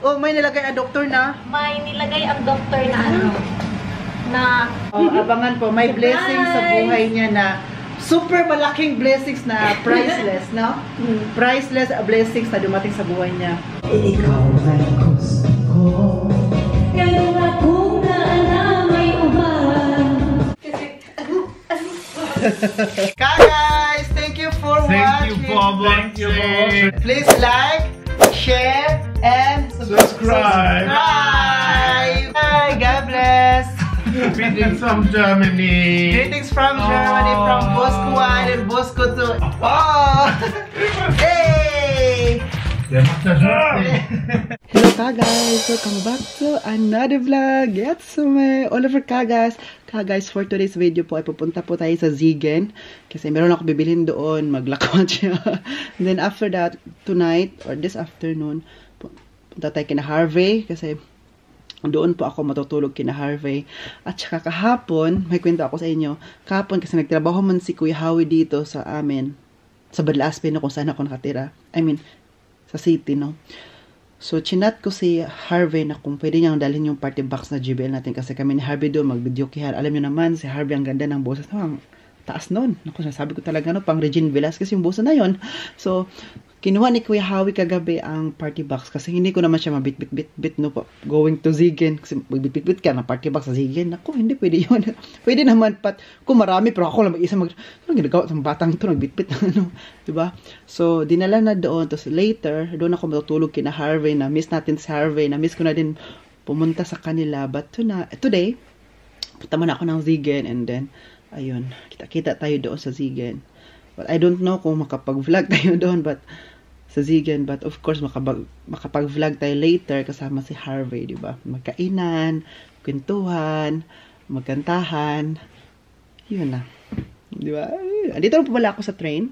Oh, may nilagay ang doktor na? May nilagay ang doktor na ano? Na... Oh, abangan po. May blessings sa buhay niya na super malaking blessings na priceless, no? Priceless blessings na dumating sa buhay niya. Ikaw ay gusto ko. Ngayon akong naanamay umaran. Guys, thank you for watching. Thank you for watching. Please like, share, and Subscribe. Bye. God bless. Greetings from Germany. Greetings from Germany, from Bosco 1 and Bosco 2. Oh! Hey! Hello guys, welcome back to another vlog. It's me, Oliver guys. Guys, for today's video po ay pupunta po tayo sa Ziegen kasi meron ako bibilhin doon, maglakad siya. And then after that, tonight or this afternoon, punta tayo kina Harvey kasi doon po ako matutulog kina Harvey. At saka kahapon, may kwento ako sa inyo. Kahapon kasi nagtrabaho man si Kuya Howie dito sa amin. Sa Badlaspe no, kung saan ako nakatira. I mean, sa city, no? So, chinat ko si Harvey na kung pwede niyang dalhin yung party box na JBL natin. Kasi kami ni Harvey doon, mag-video kihar. Alam niyo naman, si Harvey ang ganda ng boses. No, ang taas nun. Naku, sabi ko talaga, no, pang Regine Velasquez yung boses na yon. So, kinuha ni Kuya Howie kagabi ang party box kasi hindi ko naman siya mabit-bit-bit no po. Going to Ziegen kasi magbit-bit ka na party box sa Ziegen. Naku, hindi pwede yun. Pwede naman pat kung marami pero ako lang mag-isa ano ginagawa sa batang to nagbit-bit ano, 'di ba? So dinala na doon tapos later doon ako matutulog kina Harvey na miss natin si Harvey na miss ko na din pumunta sa kanila but today punta muna ako ng Ziegen and then ayun, kita-kita tayo doon sa Ziegen. But I don't know kung makapag-vlog tayo doon but sa Ziegen, but of course makapag-vlog tayo later kasama si Harvey, di ba? Magkainan, kwentuhan, magkantahan. Yun na. Di ba? Andito na po pala ako sa train.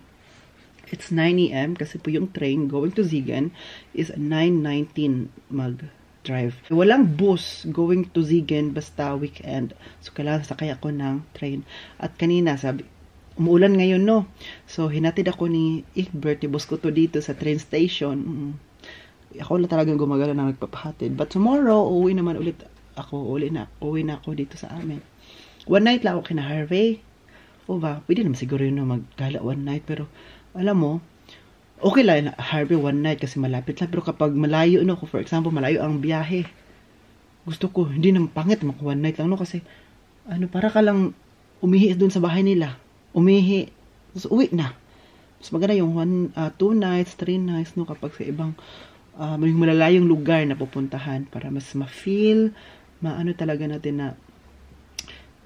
It's 9 AM kasi po yung train going to Ziegen is 9:19 mag-drive. Walang bus going to Ziegen basta weekend. So kailangan sakay ako ng train. At kanina sabi umuulan ngayon, no? So, hinatid ako ni Egbert, ibos ko to dito sa train station. Ako na talagang gumagala na nagpapahatid. But tomorrow, uwi naman ulit ako. Uwi na ako dito sa amin. One night lang ako kina Harvey. O ba, pwede naman siguro yun na maggala one night. Pero, alam mo, okay lang na Harvey one night kasi malapit lang. Pero kapag malayo, no? For example, malayo ang biyahe. Gusto ko, hindi naman pangit one night lang, no? Kasi, para ka lang umihi dun sa bahay nila. Umihi, tapos uwi na. Mas maganda yung 2 nights, 3 nights, no, kapag sa ibang may malalayong lugar na pupuntahan para mas ma-feel, talaga natin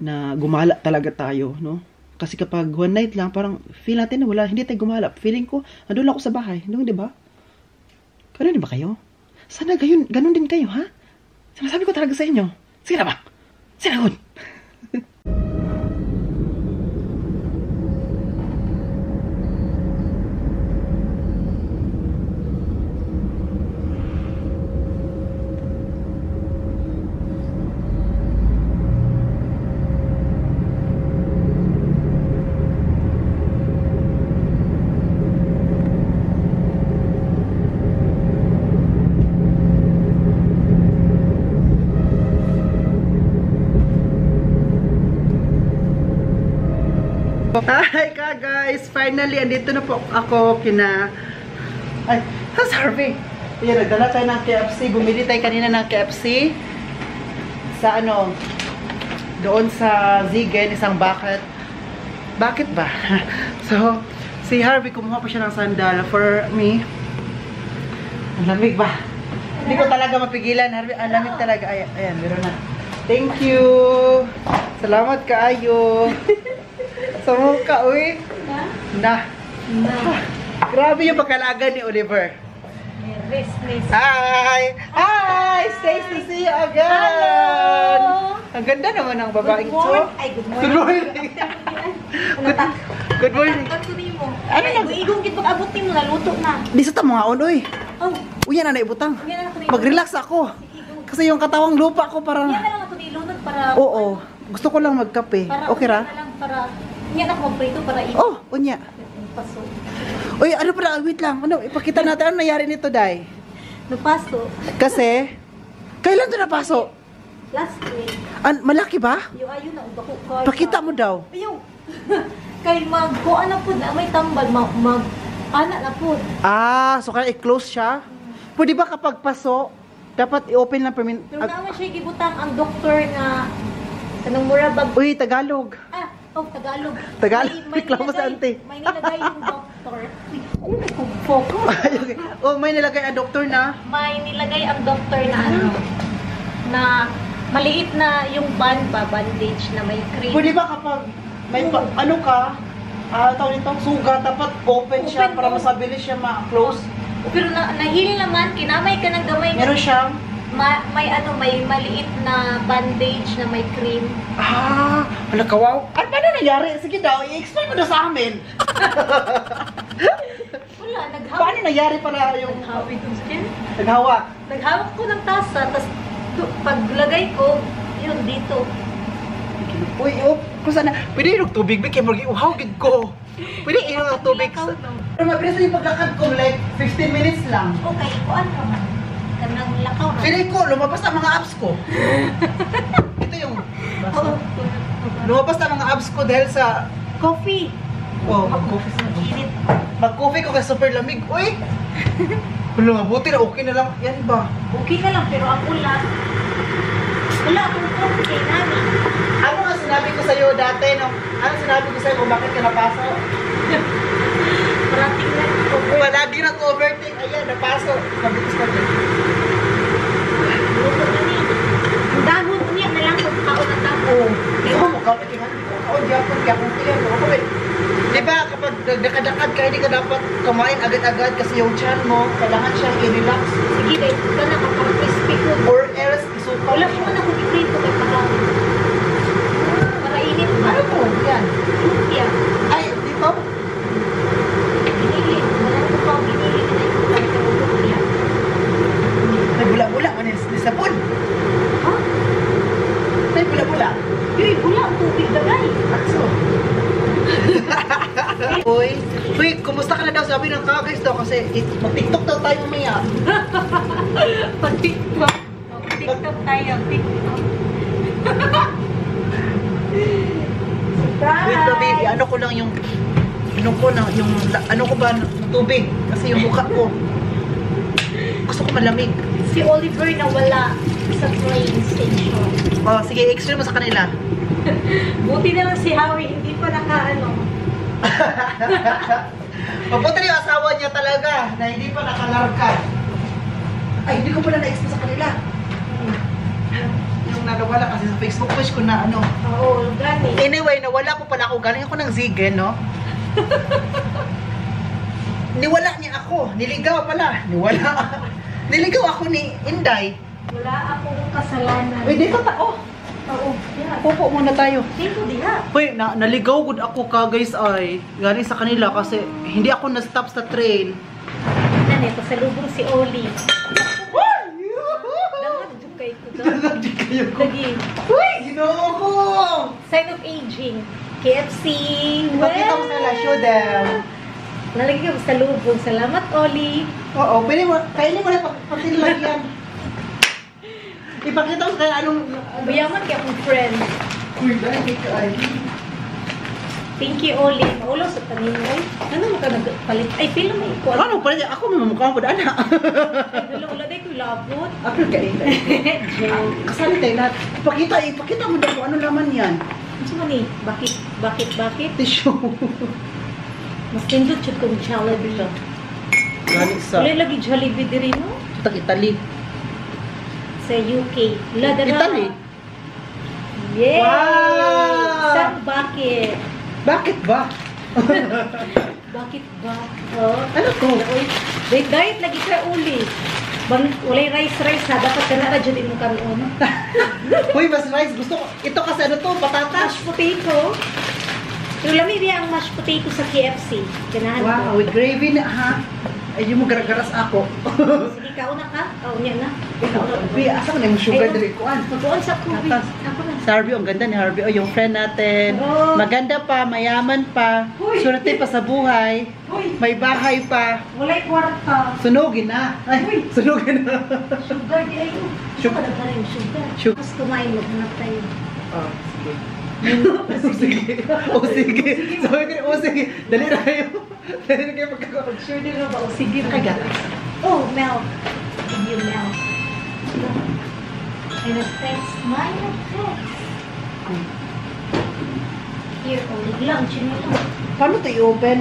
na gumala talaga tayo, no? Kasi kapag one night lang, parang feel natin na hindi tayo gumala. Feeling ko, andun lang ako sa bahay. No, di ba? Ganun din ba kayo? Sana ganun din kayo, ha? Sinasabi ko talaga sa inyo. Sige na ba? Sinagot! Hi guys! Finally, andito na po ako kina... Ay, how's Harvey? Yan, nagdala tayo ng KFC. Bumili tayo kanina ng KFC. Sa doon sa Ziegen, isang bucket. Bakit ba? So, si Harvey, kumuha pa siya ng sandal for me. Ang lamig ba? Hindi ko talaga mapigilan, Harvey. Ang lamig talaga. Ayan, meron na. Thank you! Salamat kaayo! Sa mukha, uy. Na. Grabe yung pagkalaga ni Oliver. Hi! Hi! Nice to see you again! Hello! Ang ganda naman ng babaeng to. Ay, good Good morning. morning! Good morning! Ano na? Igong kit pag-abot mo, naluto na. Di sa tamo nga, uloy. Oh, Uyan na naibutang. yan na ako Mag-relax ako. Kasi yung katawang lupa ko parang... Yan na lang ako nilunod para... Oo. Gusto ko lang magkape. Para Okay ra? na lang para... Yan ako magprito para i... Oh, unya. Paso. Uy, ano pala? Wait lang. Ano, ipakita natin. Ano nangyari nito, Day? Napaso. Kasi, kailan ito napaso? Last week. Malaki ba? Yung ayun na, uba ko. Pakita mo daw. Ayaw. Kay kuha na po na may tambal. Ana na po. So kaya i-close siya? Pwede ba kapag paso, dapat i-open lang permin... Pero naman siya gibutang ang doktor nga kanang mura bag... Uy, Tagalog. Tagalog. Tagalog. May Reklamo sa ante. May nilagay yung doktor. Ayun, nag-focus. Okay. May nilagay ang doktor na? May nilagay ang doktor na na maliit na yung bandage na may cream. Pwede ba kapag may tawag nito, suga, dapat open siya para mas mabilis siya ma-close? Pero nahil naman, kinamay ka ng gamay. Meron siyang? May maliit na bandage na may cream. Kawaw. Paano nangyari? Sige daw, i-explain mo na sa amin. Wala, Paano nangyari para yung... Naghawak yung skin? Naghawak? Naghawak ko ng tasa, tapos paglagay ko, yun dito. Uy, kung saan na, pwede yung tubig, kaya mag-iuhaw gid ko. Pwede yung tubig. Pero mabilis na yung paglakad ko, like 15 minutes lang. Okay, kuan ka man. Kanang lakaw na. Pwede ko, lumabas na mga abs ko. Ito yung lumabas na mga abs ko dahil sa Coffee. mag-coffee sa Init. mag-coffee ko kasi super lamig. Uy! Wala, mabuti na okay na lang. Yan ba? Okay na lang, pero ang ulan. Wala akong coffee kay namin. Ano nga sinabi ko sa'yo dati, no? Ano sinabi ko sa'yo kung bakit ka napasok? Parating na ito. Kung lagi na overthink, ayan, napasok. Sabi ko sa'yo. Ang dahon niya na lang kung tao na tao. Hindi mo makapatingan. Di ako tiyan. Diba, kapag nagdakad-dakad ka, hindi ka dapat kumain agad-agad kasi yung tiyan mo, kailangan siyang i-relax. Sige, dahil ka na kapag-crispy ko. Or else, isuka. Wala mo na kung i-prito kay pagkaw. Para init pa. Ano po? Yan. Yeah. Ay, dito? Binili. Wala ko pa binili na yung pagkaw niya. May bula-bula. Ano yung sabon? Ha? May bula-bula. Yun, wala ang tubig bagay. Akso. Uy, kumusta ka na daw? Sabi ng kakais daw kasi mag-tiktok daw tayo mamaya. Pag-tiktok. Pag-tiktok tayo. TikTok. Surprise! Wait, baby, ano ko lang yung ano ko ba, tubig. Kasi yung mukha ko. Gusto ko malamig. Si Oliver na wala sa train station. Sige, explain mo sa kanila. Buti na lang si Howie, hindi pa nakaano. Mabuti na yung asawa niya talaga na hindi pa nakalarka. Ay, hindi ko pala na-explain sa kanila. Yung nawala kasi sa Facebook page ko na ano. Oo, gani. Anyway, nawala ko pala ako. Galing ako ng Zigen, no? Niwala niya ako. Niligaw pala. Niligaw ako ni Inday. Wala akong kasalanan. Uy, dito tao. Oo, yeah. Pupo muna tayo. Dito diha. Uy, naligaw gud ako ka guys ay. Galing sa kanila kasi hindi ako na-stop sa train. Nani, pasalubong si Oli. Dapat jukay ko daw. Hindi kayo ko. Lagi. Uy, ginoo ko! Sign of aging. KFC. Ipakita mo sila, show them. Nalagay ka pasalubong. Salamat, Oli. Oo, pwede mo, kainin mo na pati lagyan. Ipakita mo kaya anong... Mayaman kaya akong friend. Uy, dahil ka ay. Thank you, Oli. Maulaw sa tanin mo. Ano mo ka nagpalit? Ay, pila mo ikuan. Ano, pwede ako may mamukha ko daan. Ay, dala day ko labot. Ako kain. Joke. Kasali tayo lahat. Ipakita mo daw kung ano laman yan. Ano ni? Bakit? Tissue. Mas tindot siya kong Jollibee. Galing sa... Wala lagi Jollibee din no? Italy. Sa UK. Ladara. Italy? Yay! Wow! Isang bucket. Bakit ba? Bakit ba? Oh. Ano to? Diet lagi ka uli. Walay rice ha. Dapat ka na radyo din mo karoon. Uy, mas rice. Gusto ko. Ito kasi ano to? Patatas. Mashed potato. Pero lamig niya ang mashed potato sa KFC. Ganahan Wow, mo. with gravy na ha. Ay, yung magagaras ako. Sige, kauna ka. Oh, yan na. Bi, asa ka na yung sugar dali ko? Magkuhan sa kubi. Atas. Ako na. Si Harvey, ang ganda ni Harvey. Oh, yung friend natin. Oh. Maganda pa, mayaman pa. Uy. Swerte pa sa buhay. Uy. May bahay pa. Wala'y kwarta. Sunugin na. Ay, sunugin na. Sugar di ayo. Sugar. Sugar na rin, sugar. Sugar. Tapos kumain, maghanap tayo. Oh, sige. Sige. Oh, sige. Sabi ko, oh, sige. Dali na kayo. Dali na kayo magkakaroon. Sure din ba? O sige, I got it. Oh, milk. Give you milk. And a text. My text. Here, oh, lang. Chino lang. Paano ito i-open?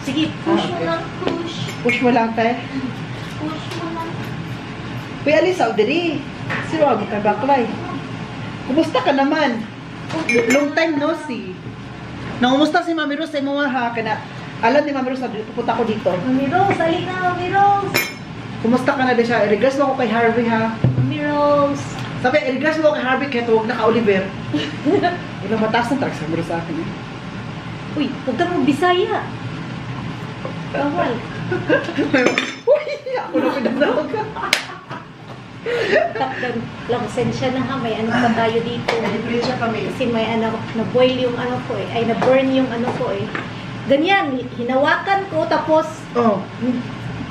Sige, push mo okay. lang. Push. Push mo lang, te. Push mo lang. Uy, alis ako diri. Sino ako kay Baklay? Kumusta ka naman? Long time no see. Nangumusta si Mami Rose sa imo ha? Alam ni Mami Rose, pupunta ko dito. Mami Rose, alika, Mami Rose. Kumusta ka na din siya? I-regress mo ako kay Harvey ha? Mami Rose. Sabi, i-regress mo ako kay Harvey kaya huwag na ka Oliver. Ilang mataas ng truck sa Mami Rose sa akin. Uy, huwag ka mong Bisaya. Bawal. Uy, ako na pinanawag ka. Takdan lang, sensya na ha. May ano pa tayo dito. Nag-regress kami. Kasi may ano, na-boil yung ano ko eh. Ay, na-burn yung ano ko eh. Ganyan, hinawakan ko tapos Oh.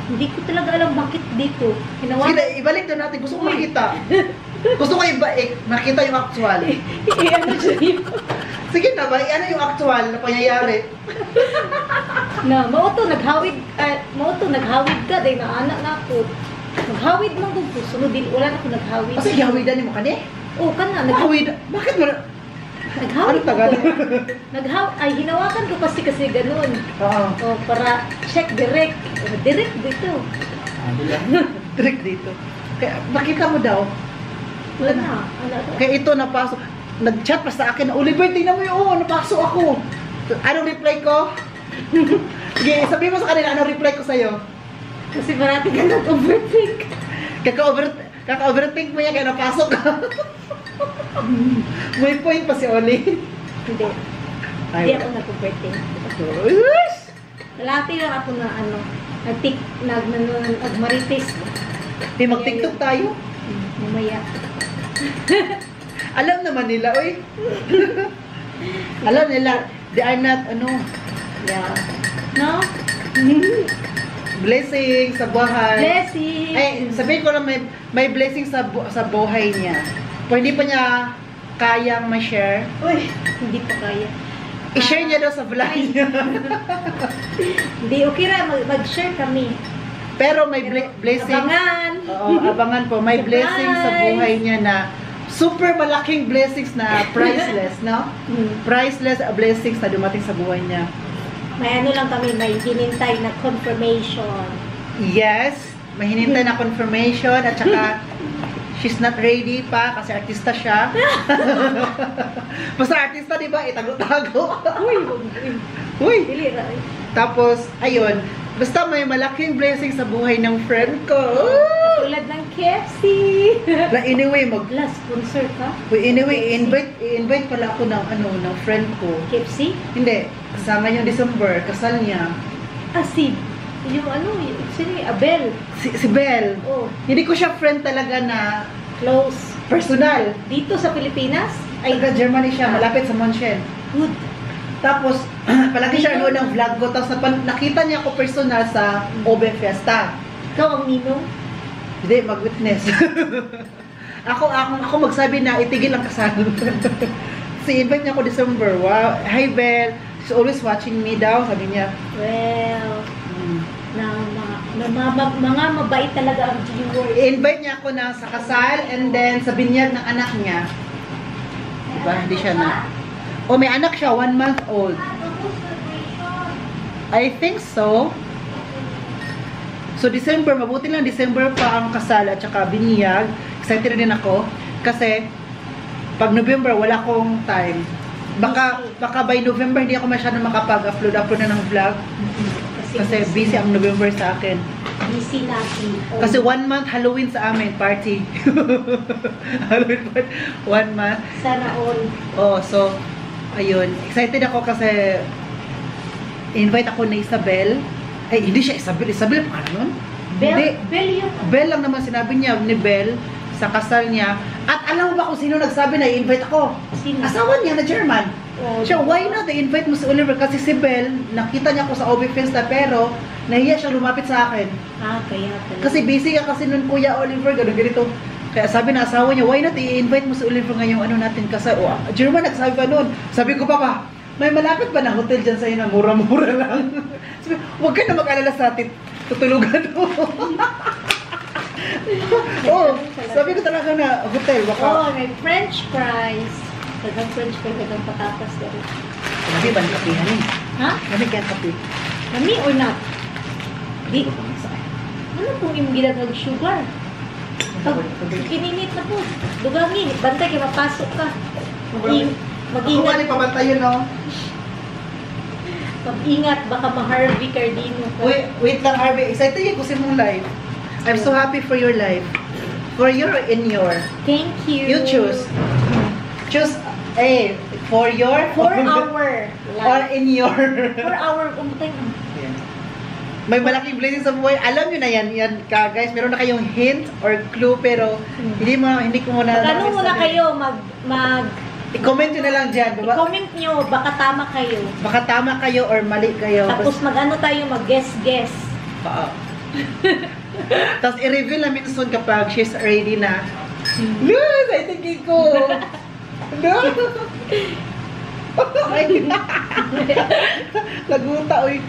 hindi ko talaga alam bakit dito. Sige, Hinawakan. ibalik na natin. Gusto ko makita. Gusto ko makita yung actual. Ano siya yun? Sige na ba? Ano yung actual na pangyayari? Na, mauto naghawid ka. Dahil naanak na ako. Naghawid lang ko. Sunod din, wala na ako naghawid. Kasi gawidan mo kani? Oo, ka na. Gawid? Bakit mo na? Naghawid Ano tagal? Ay, hinawakan ko kasi ganun. Oo. O, para check direct. Direct dito. Direct dito. Kaya, makita mo daw. Wala na. Ano to? Kaya ito napasok. Nag-chat pa sa akin na, Oliver, tingnan mo yun. Napasok ako. Anong reply ko? Sige, sabihin mo sa kanila, anong reply ko sa'yo? Kasi marati ka nag-overthink. Kaka-overthink mo yan, kaya napasok ka. May point pa si Oli. Hindi. Hindi ako nag-overthink. Lalati lang ako na ano, nag-marites. Di mag-tiktok tayo. Mamaya. Alam naman nila, oy. Alam nila, they are not, Yeah. No? blessing sa buhay. Blessing! Ay, sabihin ko lang may blessing sa buhay niya. Kung hindi pa niya kayang ma-share, Uy, hindi pa kaya. i-share niya daw sa vlog niya. Hindi, okay ra, mag-share kami. Pero may blessing. Abangan! Oo, abangan po. May Surprise! blessing sa buhay niya na super malaking blessings na priceless, no? Priceless blessings na dumating sa buhay niya. May ano lang kami, may hinintay na confirmation. Yes, may hinintay na confirmation at saka she's not ready pa kasi artista siya. Basta artista, di ba? Itago-tago. Uy! Dili ra. Tapos, ayun. Basta may malaking blessing sa buhay ng friend ko. Tulad ng KFC. Na anyway, Last sponsor ka? i-invite pala ako ng friend ko. KFC? Hindi, kasama yung December, kasal niya. Si yung sino yung Abel? Si Belle. Oh, Hindi ko siya friend talaga na close. personal. Dito sa Pilipinas? Ay, Germany siya, malapit sa Monchen. Good. Tapos, palagi siya noon ng vlog ko. Tapos nakita niya ako personal sa Obe Fiesta. Ikaw ang ninong? Hindi, mag-witness. ako magsabi na itigil ang kasal. Si-invite niya ako December. Wow. Hi, Belle. She's always watching me daw. Sabi niya. Well, mga mabait talaga ang viewers. I-invite niya ako na sa kasal and then sa binyag ng anak niya. Diba? Hindi siya na. Oh, may anak siya. 1 month old. I think so. So, December. Mabuti lang December pa ang kasal at saka binyag. Excited din ako. Kasi, pag November, wala akong time. Baka by November, hindi ako masyadong makapag-upload na ng vlog. Kasi busy ang November sa akin. Busy natin. Kasi 1 month Halloween sa amin, party. Halloween party. 1 month. Sana all. Oh, so, ayun. Excited ako kasi invite ako ni Isabel Ay, hindi siya Isabel. Isabel pa ka nun? Hindi. Bell yun. Bell lang naman sinabi niya ni Bell sa kasal niya. At alam mo ba kung sino nagsabi na i-invite ako? Sino? Asawa niya na German. Oh, Siya, why not i-invite mo si Oliver? Kasi si Bell, nakita niya ako sa OB Fiesta pero nahiya siya lumapit sa akin. kaya pala. Kasi busy ka kasi nun Kuya Oliver, gano'n ganito. Kaya sabi na asawa niya, why not i-invite mo si Oliver ngayong ano natin kasal? Oh, German nagsabi pa nun. Sabi ko pa, may malapit ba na hotel dyan sa'yo na mura-mura lang? Sabi, huwag ka na mag-alala sa atin. Tutulugan mo. Oh, sabi ko talaga na hotel, baka. Oh, may French fries. Dagang French fries, dagang patatas na rin. Sabi ba ng kape, honey? Ha? Lamig yan kape. Kami or not? Di. Ano kung yung ginagag sugar? Kininit na po. Dugangin. Bantay kayo, mapasok ka. Mag-ingat. Ako pabantay yun, no? Mag-ingat, baka ma-Harvey Cardino ka. Wait lang, Harvey. Excited yung kusin mong life. I'm so happy for your life. For your in your. Thank you. You choose. Choose, for your. For our Or life. in your. For our, umutay na. May malaking blessing sa buhay. Alam nyo na yan ka guys. Meron na kayong hint or clue pero hindi ko muna Magano muna sabihin. kayo, I-comment nyo na lang dyan. Diba? i-comment nyo, baka tama kayo. Baka tama kayo or mali kayo. Tapos mag-ano tayo, mag-guess-guess. Oo. Tapos i-reveal namin soon kapag she's ready na. Luz, I think ko. No? Ay, laguta, uy.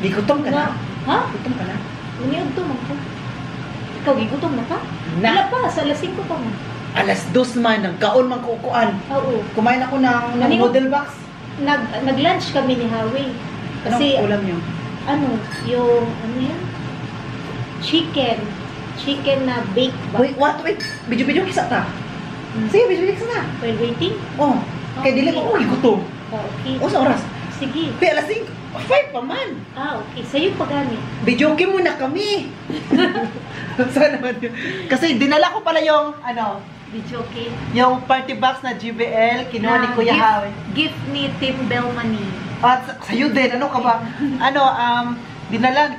Gigutom ka na? Ha? Gutom ka na? Maniod to, magpo. Ikaw, gigutom na ka? Na. Wala pa, sa alas 5 pa mo. Alas 2 man, nagkaon man kukuan. Oo. Kumain ako ng Naninog? noodle box. Nag-lunch kami ni Howie. Kasi, Anong ulam nyo? yung, yan? Chicken. Chicken na baked ba? Wait. Bidyo-bidyo kisa ta. Sige, bidyo-bidyo kisa na. While waiting? Oh, kaya dili ko, gutom. Okay. O sa oras? Sige. Kaya alas 5. 5 pa man. Okay. Sa'yo pagani. Bidyoke muna kami. Saan naman yun? Kasi dinala ko pala yung, Video okay. yung party box na GBL, kinuha ni Kuya Howie. Gift ni Tim Belmani. At sa'yo din, ano ka ba?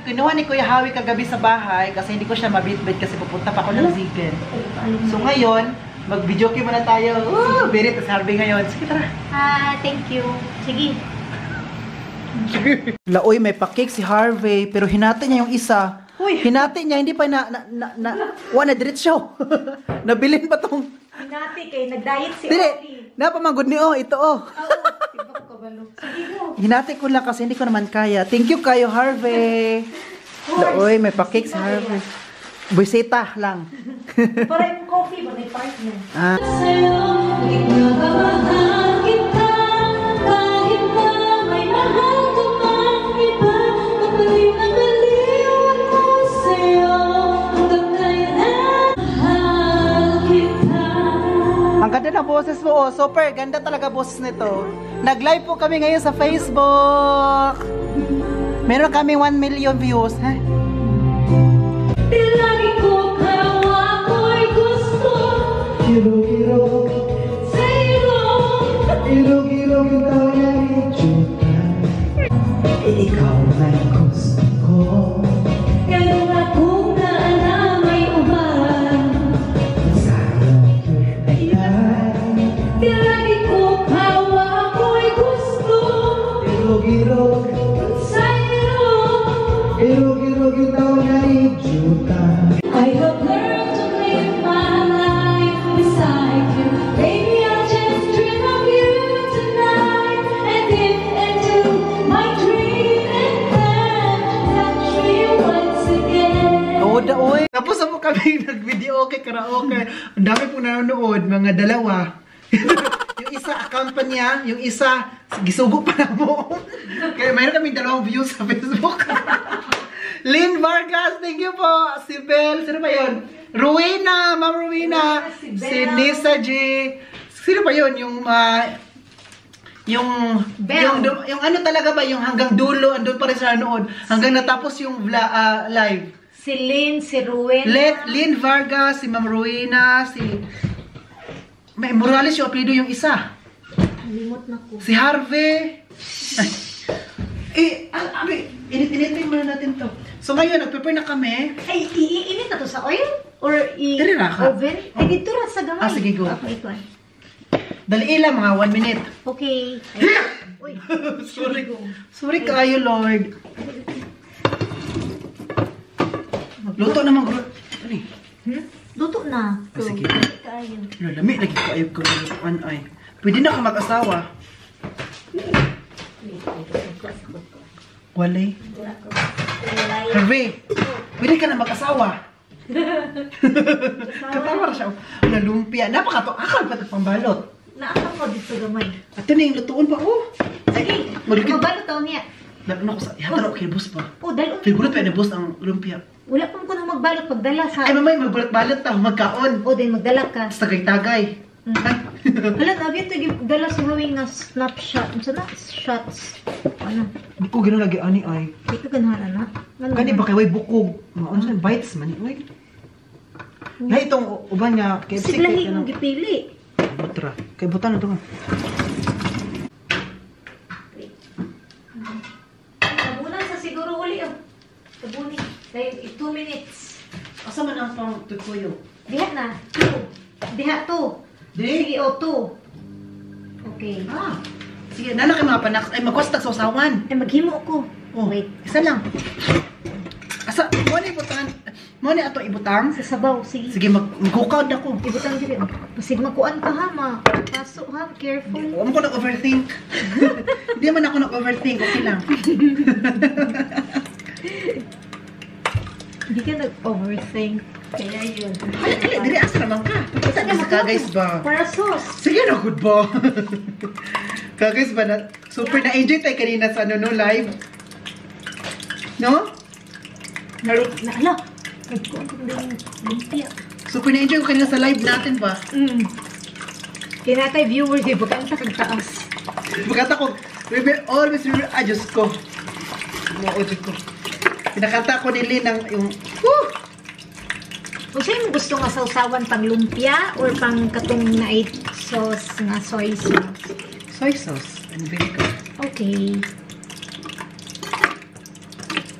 Kinuha ni Kuya Howie kagabi sa bahay kasi hindi ko siya mabitbit kasi pupunta pa ako ng Zigen. So ngayon, mag-videoke muna tayo. Berit, tas Harvey ngayon. Sige, tara. Thank you. Sige. Laoy, may pa-cake si Harvey, pero hinati niya yung isa. Uy. Hinati niya, hindi pa na diretso. Nabilin pa tong. Hinati kay nag-diet si Dili, Oli. napamagod ni ito Tibak ka balo. Sige mo. Hinati ko lang kasi hindi ko naman kaya. Thank you kayo, Harvey. Laoy, may pa-cake si Harvey. Buisita lang. Para yung coffee ba? May partner. Sa'yo, ignabamahal kita. Kahit na may mahal ka mang iba, magaling na baliw ako sa'yo. Hanggang kailan mahal kita. Ang ganda ng boses mo, oh. Super, ganda talaga boses nito. Nag-live po kami ngayon sa Facebook. Meron kami 1 million views, ha? Lagi ko kawa ko'y gusto. Ilog-ilog, Sa'yo. ilog-ilog yung tawag itsura. Ikaw ay gusto ko. Ganun akong na may uban. Sayang ay Lagi ko kawa ko'y gusto. ilog-ilog, Sa'yo. ilog-ilog yung tawag itsura. I have learned to live my life beside you. Baby, I'll just dream of you tonight. And if into my dream and then touch me once again. Oy. Tapos mo kami nag-video okay, karaoke. Ang dami pong nanonood, mga dalawa. Yung isa account pa niya, yung isa gisugo pa na mo. Kaya mayroon kaming 2 views sa Facebook. Lynn Vargas, thank you po. Si Bel, sino ba yun? Rowena, Ma'am Rowena. Si Nisa G. Sino ba yun? Yung ano talaga ba? Yung hanggang dulo, andun pa rin sa nanood. Hanggang natapos yung live. Si Lynn, si Ruel. Lynn Vargas, si Ma'am Rowena, si... May Morales yung apelido yung isa. Limot na ko. Si Harvey. Init-initin muna natin to. So ngayon, nag-prepare na kami. Ay, iinit na to sa oil? Or Dali na ka. oven? Ay, dito ra sa gamay. Ah, sige, go. Ako ikuan. Dali lang, mga 1 minute. Okay. Ay, uy. Sorry. Sorry kayo, Lord. Luto naman, bro. Ano eh? Luto na. Ah, sige. Kayo. Lami, lagi ko ayog ko na lutuan ay. Pwede na ka mag-asawa. Walay. Harvey, pwede ka na mag-asawa. Katawa na siya. Lalumpia. Napakato. Akal pa ito pambalot. Naakang ko dito gamay. At ito na yung lutuan pa. Oh. Sige. Maligid. Mabalot taon niya. Ano ko sa... Ihataro kay boss pa. Oh, dahil Favorite pa ni boss ang lumpia. wala pa ko na magbalot pagdala sa... Ay, mamay, magbalot-balot ta. Magkaon. O, din magdala ka. Tapos tagay-tagay. Ay. Hala, nabi ito dala sa hawing na snapshot. Ano na? Shots. Ano? Buko, gano'n lagi ani ay. Ito ganahan na. Ano Gani ba kay way bukog? Ano sa bites man ni? Ay itong uban nga kay Siglahi mong gipili. Butra. Kay butan na to. Tabunan sa siguro uli. Tabunin. Dahil 2 minutes. Asa man ang pang tutuyo? Diha na. 2. Diha 2. Sige, o 2. Okay. Ah. Sige, nana kay mga panak ay magwasta sa usawan. Ay, maghimo ko. Oh, Wait. isa lang. Asa mo ni ibutan? Mo ni ato ibutang? Sa sabaw. Sige. Sige, mag-cook na ko. Ibutang diri. Pasig makuan ka ha, ma. Paso ha. Careful. Huwag ko nag-overthink. Hindi man ako nag-overthink. Okay lang. Hindi ka nag-overthink. Kaya yun. Ay, dili, dili asa naman ka. Saan ka Ka guys ba? Para sauce. Sige na, good ba? Ka guys ba na? Super na-enjoy tayo kanina sa ano no, live. No? Hala. Nagkuhan ko din lumpia. Super na-enjoy ko kanina sa live natin ba? Kinatay viewers, di ba kanta kang taas? Magkata ko, always remember, Diyos ko. Diyos ko. Pinakanta ko nili ng yung, woo! Kung sa'yo mo gusto nga sausawan pang lumpia or pang katong na sauce nga soy sauce? Soy sauce and vinegar. Okay.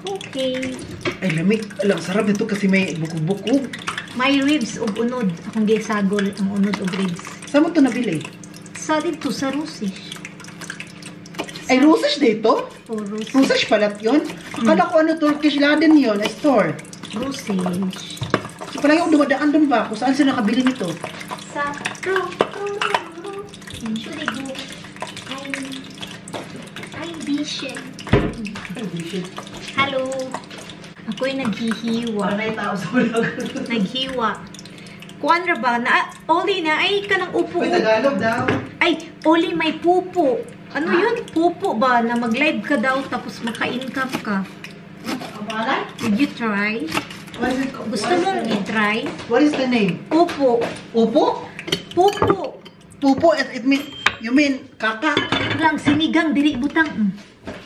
Okay. Ay, lamig. Alam, sarap nito kasi may bukog-bukog. May ribs ug unod. Akong gisagol ang unod ug ribs. Saan mo ito nabili? Sa dito sa Rusish. Ay, Rusish dito? O Rusish. Rusish pala yun? Akala ko ano, Turkish laden yun, a store. Rusish. So, pala yung dumadaan doon ba? Kung saan sila nakabili nito? Sa Usually go. I'm Bishan. Hello. Ako'y naghihiwa. Para na yung tao sa vlog. Naghiwa. Kuan ra ba? Na, Oli na, ay ka ng upo. Uy, Tagalog daw. Ay, Oli may pupo. Ano yun? Pupo ba? Na mag-live ka daw tapos maka-income ka. Ang pangalan? Did you try? What is it called? Gusto mong i-try? What is the name? Pupo. Upo? Pupo. Pupo, it mean, you mean kaka? Lang, sinigang diri butang.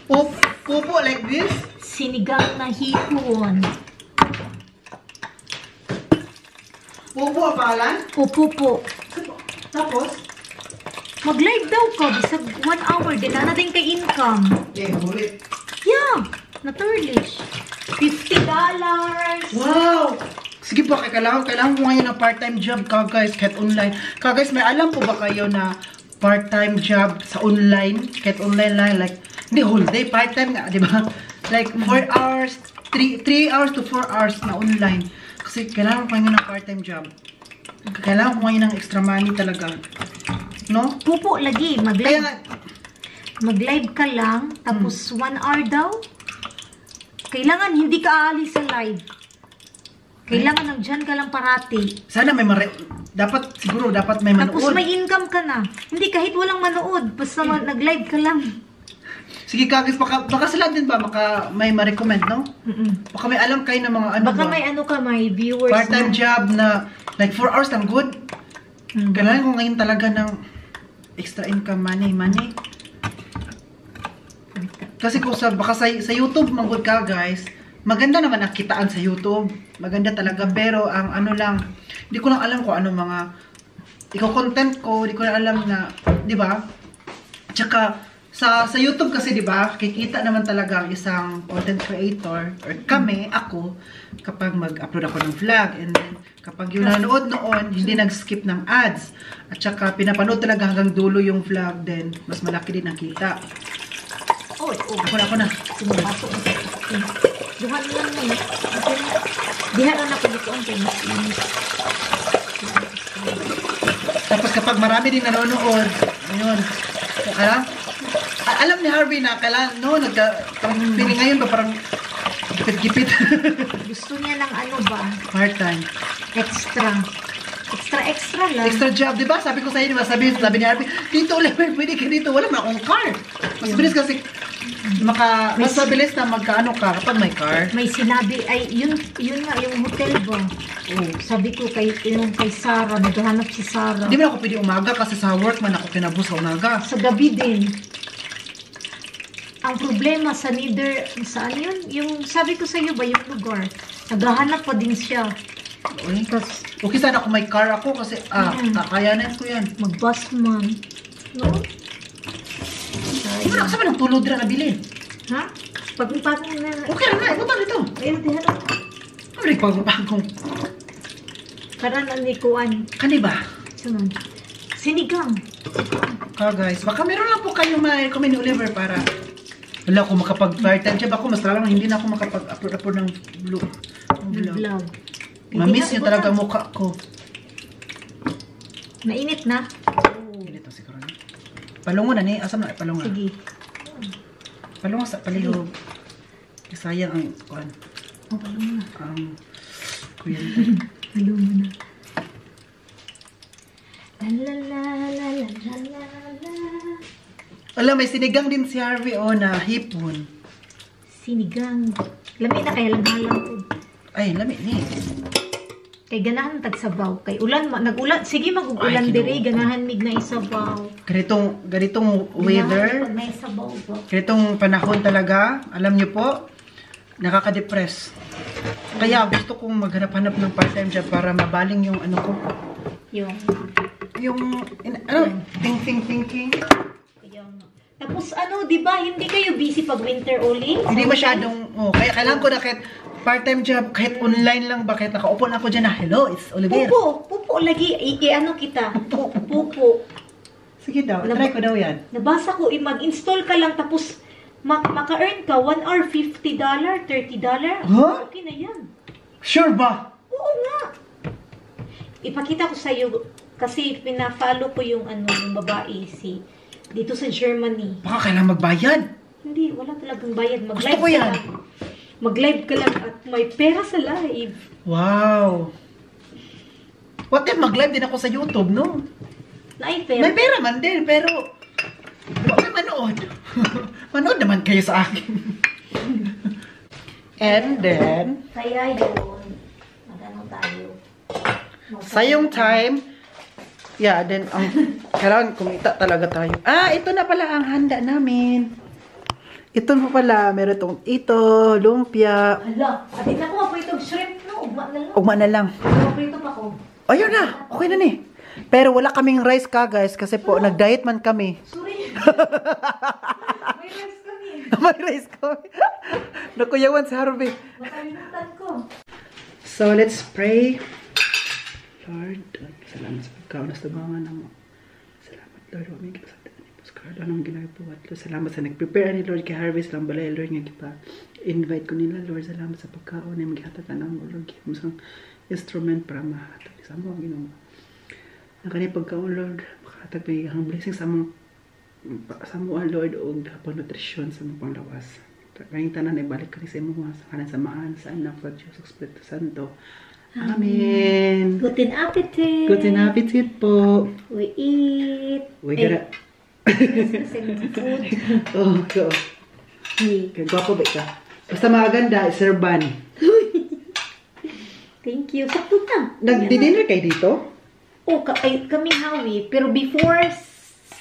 Pupo like this? Sinigang na hipon. Pupo ang pangalan? Pupo. Tapos? Mag-live daw ka. Bisag 1 hour. Din na din kay income. Yeah, bulit. Yeah. Na-turlish. $50. Wow! Sige po, kailangan ko ngayon ng part-time job ka guys, kahit online. Ka guys, may alam po ba kayo na part-time job sa online? Kahit online lang, like, hindi whole day, part-time nga, di ba? Like, 4 hours, 3 hours to 4 hours na online. Kasi kailangan ko ngayon ng part-time job. Kailangan ko ngayon ng extra money talaga. No? Pupo lagi. Kaya, Mag-live ka lang, tapos 1 hour daw. Kailangan hindi ka aalis sa live. Kailangan nandyan ka lang parati. sana may dapat, siguro, dapat may manood. Tapos may income ka na. Hindi, kahit walang manood. Basta nag-live ka lang. Sige, Kagis, baka sila din ba? Baka may ma-recommend, no? Baka may alam kayo ng mga ano Baka ba? may ano ka, may viewers Part-time job na like 4 hours lang good. Kailangan ko ngayon talaga ng extra income money. Kasi kung baka sa YouTube manggod ka guys, maganda naman ang kitaan sa YouTube. Maganda talaga, pero ang ano lang, hindi ko lang alam kung ano mga content ko, hindi ko lang alam na, di ba? Tsaka Sa YouTube kasi, di ba, kikita naman talaga ang isang content creator, or kami, ako, kapag mag-upload ako ng vlog. And then, kapag yung nanood noon, hindi nag-skip ng ads. At saka, pinapanood talaga hanggang dulo yung vlog, then, mas malaki din ang kita. Oh. Ako na. Sumapasok na sa akin. Duhan lang mo. Diha lang ako dito ang mas inis. Tapos kapag marami din nanonood, ayun, alam ni Harvey na kailangan, no, feeling ngayon ba parang gipit-gipit. Gusto niya ng ano ba? Part-time. Extra lang. Extra job, di ba? Sabi ko sa'yo, di ba? Sabi ni Harvey, dito ulit, pwede ka dito. Wala na akong car. Mas bilis kasi, mas mabilis na magkaano ka kapag may car. May sinabi, ay, yun nga, yung hotel ba? Oh, sabi ko kay Sarah, naghahanap si Sarah. Hindi mo ako pwede umaga kasi sa work man ako kinabus sa umaga. Sa gabi din. Ang problema sa saan yun? Yung, sabi ko sa iyo ba, yung lugar, naghahanap pa din siya. Uy, okay sana kung may car ako kasi, kakayanan ko yan. Mag-bus man. No? Wala ka sa manang tulog na nabilin. Ha? Pag-ipag na. Okay na, ibutan ito. Ayun, dihan. Ano rin pag-ipagong? Karan ang likuan. Kani ba? Sunod. Sinigang. Guys, baka meron lang po kayong may comment ni Oliver para wala ko makapag-part-time job ako. Mas talagang hindi na ako makapag-upload ng vlog. Mamiss niyo talaga ang mukha ko. Mainit na? Ito siguro na. Palungo na ni. Asam na palungo. Sige. Palungo sa palihog. Sayang ang kuan. Palungo na. Ang kuyente. Palungo na. La la la la la la la. Wala, may sinigang din si Harvey na hipon. Sinigang. Lami na kaya lang halang po. Ay, lami ni. Kay ganahan tagsabaw. Kay ulan, nag-ulan. Sige, mag-ulan Ay, dire. Ganahan mig na isabaw. Ganitong weather, Pag may isabaw ba? ganitong panahon talaga, alam niyo po, nakaka-depress. Kaya gusto kong maghanap-hanap ng part-time job para mabaling yung ano ko. Yung thinking. Tapos ano, di ba, hindi kayo busy pag winter oli? Hindi masyadong, kaya kailangan ko na kahit part-time job, kahit online lang ba, kahit nakaupo na ako dyan na, hello, it's Oliver. Pupo lagi, ano kita, pupo. Sige daw, try ko daw yan. Nabasa ko, mag-install ka lang, tapos maka-earn ka, 1 hour, $50, $30. Huh? Okay na yan. Sure ba? Oo nga. Ipakita ko sa'yo, kasi pina-follow ko yung babae, dito sa Germany. Baka kailangan magbayad. Hindi, wala talagang bayad. Gusto ko yan. Mag-live ka lang at may pera sa live. Wow. What if mag-live din ako sa YouTube, no? May pera. May pera man din, pero huwag na manood. Manood naman kayo sa akin. And then, Kaya yun, mag-ano tayo. sayong time, yeah, then, kailangan kumita talaga tayo. Ito na pala ang handa namin. Ito na pala, meron ito, lumpia. Hala, atin ako, mapritog shrimp, no? Ugma na lang. Ugma na lang. Maprito pa ko. Ayun na, okay na ni. Pero wala kaming rice guys, kasi po, nag-diet man kami. Sorry. May rice kami. May rice kami. Nakuyawan sa Harvey. Makalimutan ko. So, let's pray. Lord, salamat sa pagkaon sa tabangan mo. Salamat, Lord. Huwag may kita sa taban ni Pascal. Anong ginagawa? Lord, salamat sa nag-prepare ni Lord kay Harvest lang balay, Lord, nga gipa-invite ko nila, Lord. Salamat sa pagkaon na magihatagan mo, Lord. Give mo sa instrument para mahatag sa mo ang ginawa. Ang kanil pagkaon, Lord, makahatag may ang blessing sa mo, Lord, o pang nutrisyon sa mga panglawas. Kayong tanan ay balik ka ni sa mga sa kanan samahan sa anak ng Diyos Espiritu Santo. Amen. Guten appetit. Guten appetit po. We eat. We gotta... Food. Oh, so. Kaya gwapo ba ka? Basta maganda, serban. Thank you. Sakto ta. Nagdi-dinner kayo dito? Oh, kami hawi. Pero before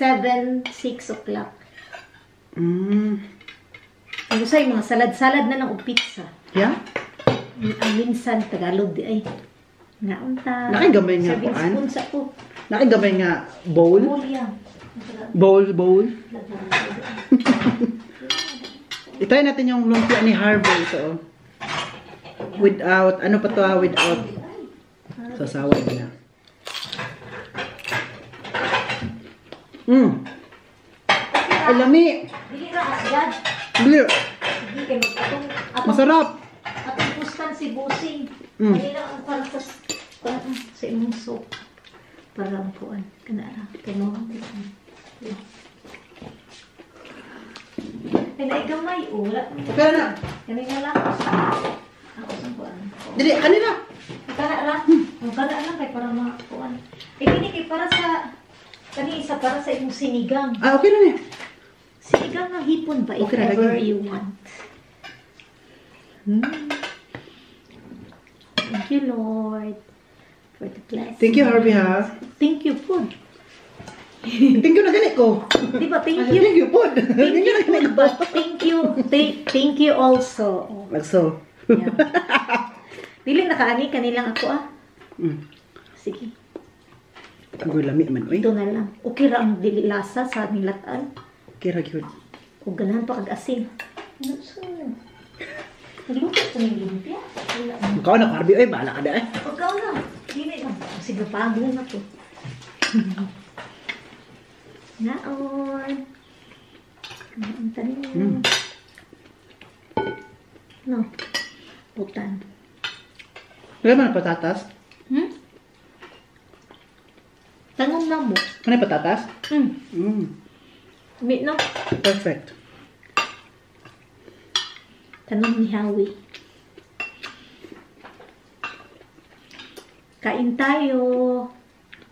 7, 6 o'clock. Ano sa'yo, mga salad-salad na lang o pizza. Yeah? Ang minsan, Tagalog di ay. Naunta. Nakigamay nga Sabing kuan? spoon sa ko. Nakigamay nga bowl? Bowl yan. Bowl. Itry natin yung lumpia ni Harvey. So, without, ano pa to ha? Without sasaway na. Ay, lami. Dili ra agad. Hindi. Sige kay atong Masarap. atong pustan si Busing. Kanila ang para sa imong soup. Para ang kuan kana ra kay mo. Kaya gamay wala. Pero na. Kanina lang. Ako sa kuan. Dili, kanina. Kana ra. Ang kana lang kay para makuan. Kini kay para sa kani isa para sa imong sinigang. Ah, okay na niya. Sinigang ng hipon ba if Okay na, ever lagi. you want. Thank you, Lord, for the blessing. Thank you, Harvey, ha? Thank you, food. Thank you na ganit ko. Di ba, thank Thank you. you, pod. Thank you, food, but thank you also. Magso. Yeah. Dili nakaani kanilang ako Sige, Ang lami man, oy. ito na lang. Okay ra ang dili lasa sa nilatan. Okay, ra gyud. Kung ganahan pa kag asin. Ano sa? Naluto sa may lumpia. Wala. Ikaw na, Harvey, oy. Bahala ka na, eh. Pagkaw na. Dili lang. Sige, pagod na to. Naon. Ang tanin. No. Putan. Wala man ang patatas? Tangon na mo. Ano yung patatas? Meat no? Perfect. Tanong ni Howie. Kain tayo.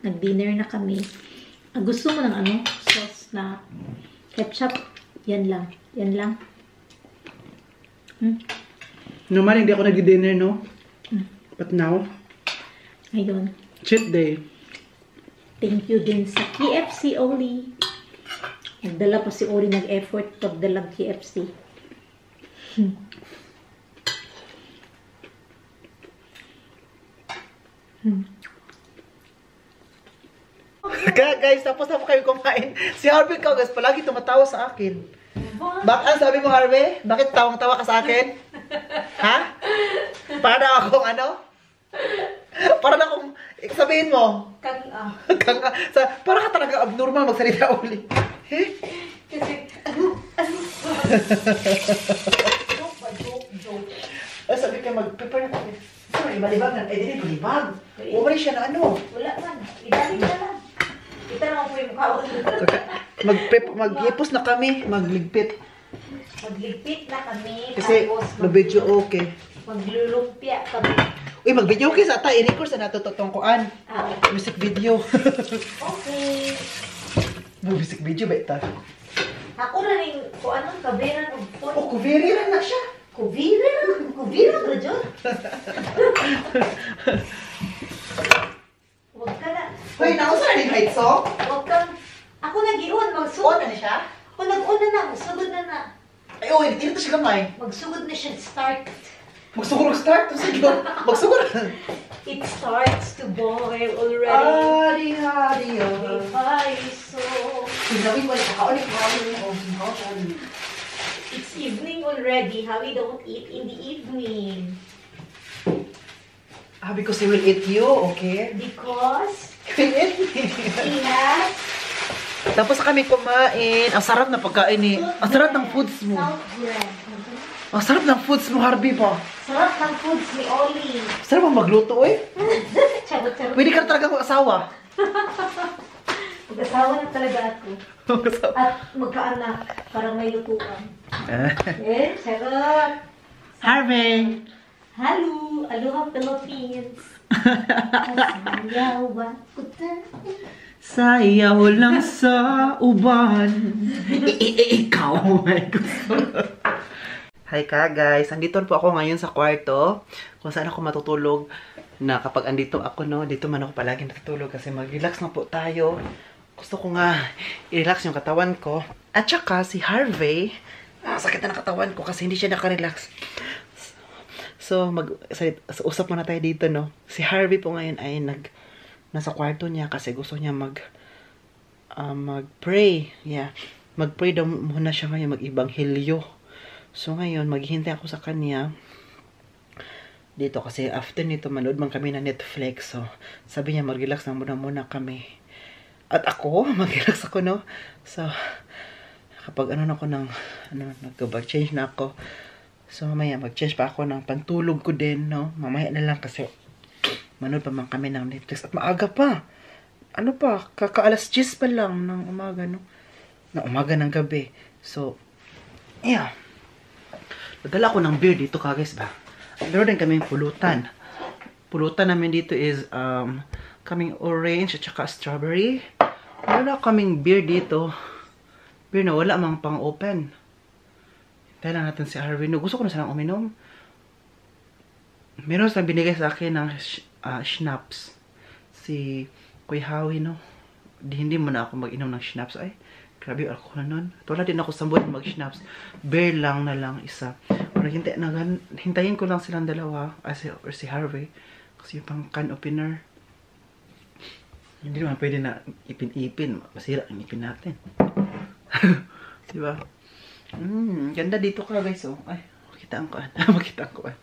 Nag-dinner na kami. Gusto mo ng ano? Sauce na ketchup? Yan lang. Yan lang. Normal, hindi ako nag-dinner, no? But now, Ngayon. cheat day. Thank you din sa KFC Oli. Nagdala pa si Oli nag-effort pagdalag KFC. Guys, tapos na po kayo kumain. Si Harvey ka, guys, palagi tumatawa sa akin. Bakit sabi mo, Harvey? Bakit tawang-tawa ka sa akin? Ha? Para akong ano? Para na akong, sabihin mo. Para ka talaga abnormal magsalita uli. Eh? Kasi, Ay, sabi ka, mag-prepare na kami. Sorry, malibag na. Eh, hindi malibag. Umari siya na ano. wala man. Idali na lang. Kita na po yung mukha. Mag-hipos na kami. Magligpit. Magligpit na kami. Kasi, tapos mag-video okay. Maglulumpia kami. Uy, mag-video okay sa ta. I-record sa natututong kuan. Music video. Okay. Music video ba ita? Ako na rin, kung anong kaberan o phone. Oh, kuveri lang na siya. Kuviran ka dyan. Huwag ka na. Uy, nausa na ni height so? Huwag kang, ako nag-iwan, On magsugod. na siya? O nag-una na, magsugod na na. Ay, uy, dito siya gamay. Magsugod na siya, start. Magsugurog start. Magsugurog. It starts to boil already. Hari. So, Sinabi ko, nakaulit ko. it's evening already. How we don't eat in the evening? Because he will eat you, okay? Because He will eat me. he has Tapos kami kumain. Ang sarap na pagkain eh. Ang sarap ng foods mo. salt bread. Ang sarap ng foods mo, Harvey pa. Sarap ng foods ni Oli. Sarap ang magluto eh. Charot-charot. Pwede ka na talaga mag-asawa. Mag-asawa na talaga ako. At magkaanak para may lutuan. Eh, charot. Harvey! Hello, aloha Philippines. Sayawan ko tayo. Sayaw lang sa uban. Ikaw, oh my God. Hi ka guys, andito po ako ngayon sa kwarto kung saan ako matutulog na kapag andito ako no, dito man ako palagi natutulog kasi mag-relax na po tayo. Gusto ko nga i-relax yung katawan ko. At saka si Harvey, sakit na ng katawan ko kasi hindi siya naka-relax. So, usap muna tayo dito no. Si Harvey po ngayon ay nasa kwarto niya kasi gusto niya mag-pray. Yeah. Mag-pray daw muna siya ngayon, mag-ibanghelyo. So ngayon, maghihintay ako sa kanya dito kasi after nito manood man kami na Netflix. So sabi niya mag-relax na muna kami. At ako, mag-relax ako, no? So kapag nag-change na ako. So mamaya mag-change pa ako ng pantulog ko din, no? Mamaya na lang kasi manood pa man kami ng Netflix at maaga pa. Ano pa, kaka-alas 10 pa lang ng umaga, no? Ng umaga ng gabi. So yeah. Nagdala ko ng beer dito, guys, ba? Meron din kaming pulutan. Pulutan namin dito is kaming orange at saka strawberry. Meron kaming beer dito. Beer na wala mang pang open. Hintayin lang natin si Harvey. No, gusto ko na silang uminom. Meron silang binigay sa akin ng schnapps. Si Kuya Howie, no? Hindi mo na ako mag-inom ng schnapps. Ay, grabe yung alcohol na nun. Wala din ako sa buwan mag-schnapps. Beer lang na lang isa. Hintayin ko lang silang dalawa. Or si Harvey. Kasi yung pang can opener. Hindi naman pwede na ipin-ipin. Masira ang ipin natin. Diba? Ganda dito ka, guys. Oh. Ay, makita ang kuan.